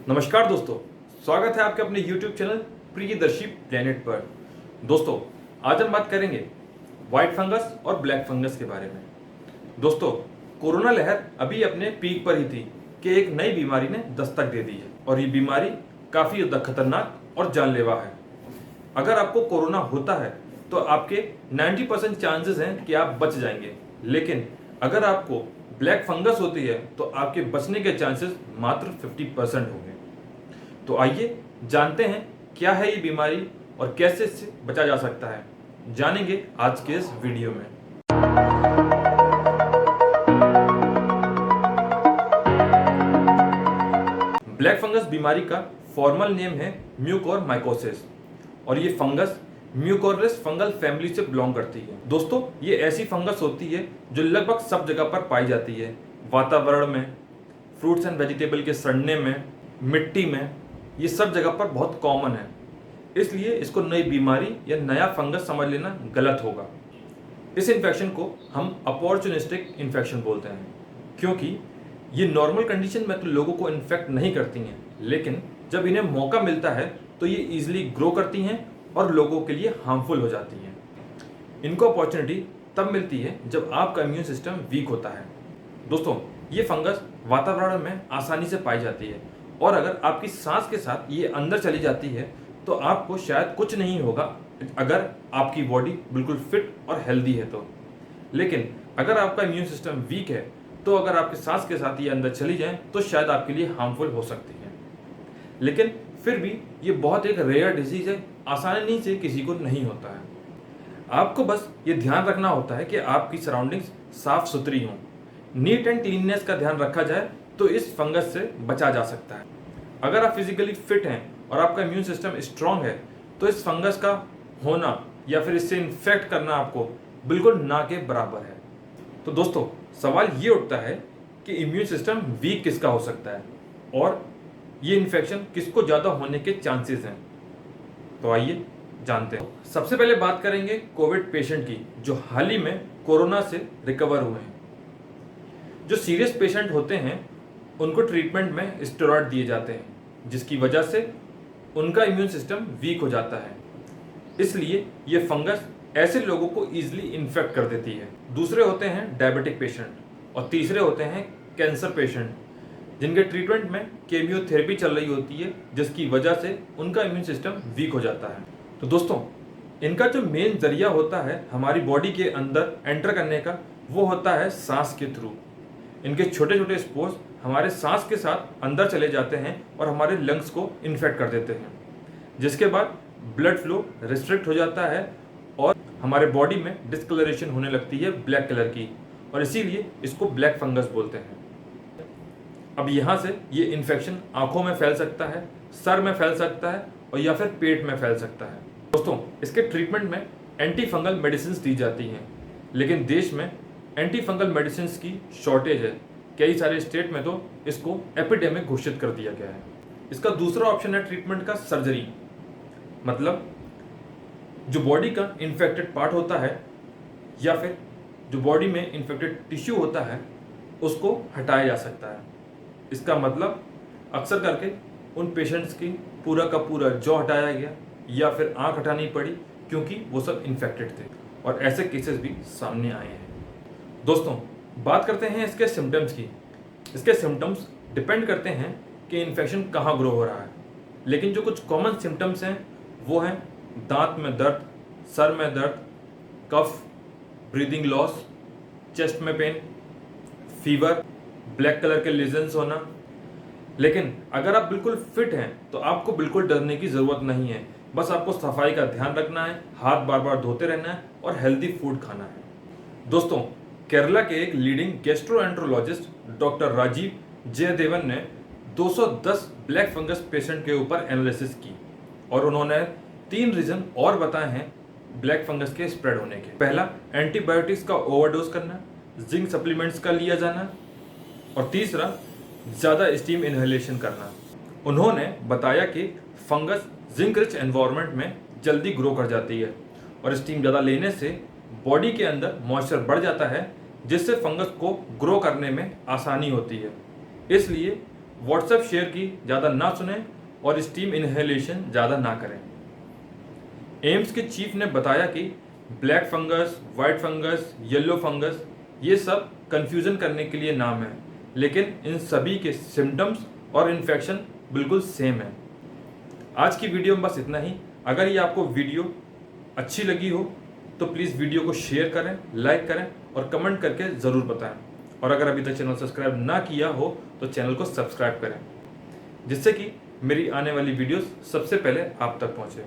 नमस्कार दोस्तों, स्वागत है आपके अपने YouTube चैनल प्रियदर्शी प्लेनेट पर। दोस्तों, आज हम बात करेंगे वाइट फंगस और ब्लैक फंगस के बारे में। दोस्तों, कोरोना लहर अभी अपने पीक पर ही थी कि एक नई बीमारी ने दस्तक दे दी है और ये बीमारी काफ़ी ज़्यादा खतरनाक और जानलेवा है। अगर आपको कोरोना होता है तो आपके 90% चांसेस हैं कि आप बच जाएंगे, लेकिन अगर आपको ब्लैक फंगस होती है तो आपके बचने के चांसेस मात्र 50% होंगे। तो आइए जानते हैं क्या है ये बीमारी और कैसे इससे बचा जा सकता है, जानेंगे आज के इस वीडियो में। ब्लैक फंगस बीमारी का फॉर्मल नेम है म्यूकोरमाइकोसिस और ये फंगस म्यूकोरस फंगल फैमिली से बिलोंग करती है। दोस्तों, ये ऐसी फंगस होती है जो लगभग सब जगह पर पाई जाती है। वातावरण में, फ्रूट्स एंड वेजिटेबल के सड़ने में, मिट्टी में, ये सब जगह पर बहुत कॉमन है। इसलिए इसको नई बीमारी या नया फंगस समझ लेना गलत होगा। इस इन्फेक्शन को हम अपॉर्चुनिस्टिक इन्फेक्शन बोलते हैं, क्योंकि ये नॉर्मल कंडीशन में तो लोगों को इन्फेक्ट नहीं करती हैं, लेकिन जब इन्हें मौका मिलता है तो ये ईजिली ग्रो करती हैं और लोगों के लिए हार्मफुल हो जाती हैं। इनको अपॉर्चुनिटी तब मिलती है जब आपका इम्यून सिस्टम वीक होता है। दोस्तों, ये फंगस वातावरण में आसानी से पाई जाती है और अगर आपकी सांस के साथ ये अंदर चली जाती है तो आपको शायद कुछ नहीं होगा अगर आपकी बॉडी बिल्कुल फिट और हेल्दी है तो। लेकिन अगर आपका इम्यून सिस्टम वीक है तो अगर आपके सांस के साथ ये अंदर चली जाए तो शायद आपके लिए हार्मफुल हो सकती है। लेकिन फिर भी ये बहुत एक रेयर डिजीज है, आसानी से किसी को नहीं होता है। आपको बस ये ध्यान रखना होता है कि आपकी सराउंडिंग्स साफ सुथरी हों, नीट एंड क्लीननेस का ध्यान रखा जाए तो इस फंगस से बचा जा सकता है। अगर आप फिजिकली फिट हैं और आपका इम्यून सिस्टम स्ट्रांग है तो इस फंगस का होना या फिर इससे इन्फेक्ट करना आपको बिल्कुल ना के बराबर है। तो दोस्तों, सवाल ये उठता है कि इम्यून सिस्टम वीक किसका हो सकता है और ये इन्फेक्शन किसको ज़्यादा होने के चांसेस हैं। तो आइए जानते हैं। सबसे पहले बात करेंगे कोविड पेशेंट की जो हाल ही में कोरोना से रिकवर हुए हैं। जो सीरियस पेशेंट होते हैं उनको ट्रीटमेंट में स्टेरॉइड दिए जाते हैं, जिसकी वजह से उनका इम्यून सिस्टम वीक हो जाता है। इसलिए ये फंगस ऐसे लोगों को ईजिली इन्फेक्ट कर देती है। दूसरे होते हैं डायबिटिक पेशेंट और तीसरे होते हैं कैंसर पेशेंट, जिनके ट्रीटमेंट में केमियोथेरेपी चल रही होती है, जिसकी वजह से उनका इम्यून सिस्टम वीक हो जाता है। तो दोस्तों, इनका जो मेन जरिया होता है हमारी बॉडी के अंदर एंटर करने का, वो होता है सांस के थ्रू। इनके छोटे छोटे स्पोर्स हमारे सांस के साथ अंदर चले जाते हैं और हमारे लंग्स को इन्फेक्ट कर देते हैं, जिसके बाद ब्लड फ्लो रिस्ट्रिक्ट हो जाता है और हमारे बॉडी में डिस्कलरेशन होने लगती है ब्लैक कलर की, और इसीलिए इसको ब्लैक फंगस बोलते हैं। अब यहाँ से ये इन्फेक्शन आंखों में फैल सकता है, सर में फैल सकता है और या फिर पेट में फैल सकता है। दोस्तों, इसके ट्रीटमेंट में एंटी फंगल मेडिसिन दी जाती हैं, लेकिन देश में एंटी फंगल मेडिसिन की शॉर्टेज है। कई सारे स्टेट में तो इसको एपिडेमिक घोषित कर दिया गया है। इसका दूसरा ऑप्शन है ट्रीटमेंट का सर्जरी, मतलब जो बॉडी का इन्फेक्टेड पार्ट होता है या फिर जो बॉडी में इन्फेक्टेड टिश्यू होता है उसको हटाया जा सकता है। इसका मतलब अक्सर करके उन पेशेंट्स की पूरा का पूरा जॉ हटाया गया या फिर आंख हटानी पड़ी क्योंकि वो सब इन्फेक्टेड थे, और ऐसे केसेस भी सामने आए हैं। दोस्तों, बात करते हैं इसके सिम्टम्स की। इसके सिम्टम्स डिपेंड करते हैं कि इन्फेक्शन कहाँ ग्रो हो रहा है, लेकिन जो कुछ कॉमन सिम्टम्स हैं वो हैं दांत में दर्द, सर में दर्द, कफ, ब्रीदिंग लॉस, चेस्ट में पेन, फीवर, ब्लैक कलर के लीजन्स होना। लेकिन अगर आप बिल्कुल फिट हैं तो आपको बिल्कुल डरने की ज़रूरत नहीं है। बस आपको सफाई का ध्यान रखना है, हाथ बार बार धोते रहना है और हेल्दी फूड खाना है। दोस्तों, केरला के एक leading gastroenterologist doctor Rajeev Jayadevan ने 210 ब्लैक फंगस पेशेंट के ऊपर एनालिसिस की और उन्होंने 3 रीज़न और बताए हैं ब्लैक फंगस के स्प्रेड होने के। पहला, एंटीबायोटिक्स का ओवरडोज करना, जिंक सप्लीमेंट्स का लिया जाना, और तीसरा, ज़्यादा स्टीम इनहेलेशन करना। उन्होंने बताया कि फंगस जिंक रिच एनवायरनमेंट में जल्दी ग्रो कर जाती है और स्टीम ज़्यादा लेने से बॉडी के अंदर मॉइस्चर बढ़ जाता है, जिससे फंगस को ग्रो करने में आसानी होती है। इसलिए व्हाट्सएप शेयर की ज़्यादा ना सुने और स्टीम इनहेलेशन ज़्यादा ना करें। एम्स के चीफ ने बताया कि black fungus, white fungus, yellow fungus ये सब कंफ्यूजन करने के लिए नाम है, लेकिन इन सभी के सिम्टम्स और इन्फेक्शन बिल्कुल सेम है। आज की वीडियो में बस इतना ही। अगर ये आपको वीडियो अच्छी लगी हो तो प्लीज़ वीडियो को शेयर करें, लाइक करें और कमेंट करके ज़रूर बताएं। और अगर अभी तक चैनल सब्सक्राइब ना किया हो तो चैनल को सब्सक्राइब करें, जिससे कि मेरी आने वाली वीडियोस सबसे पहले आप तक पहुंचे।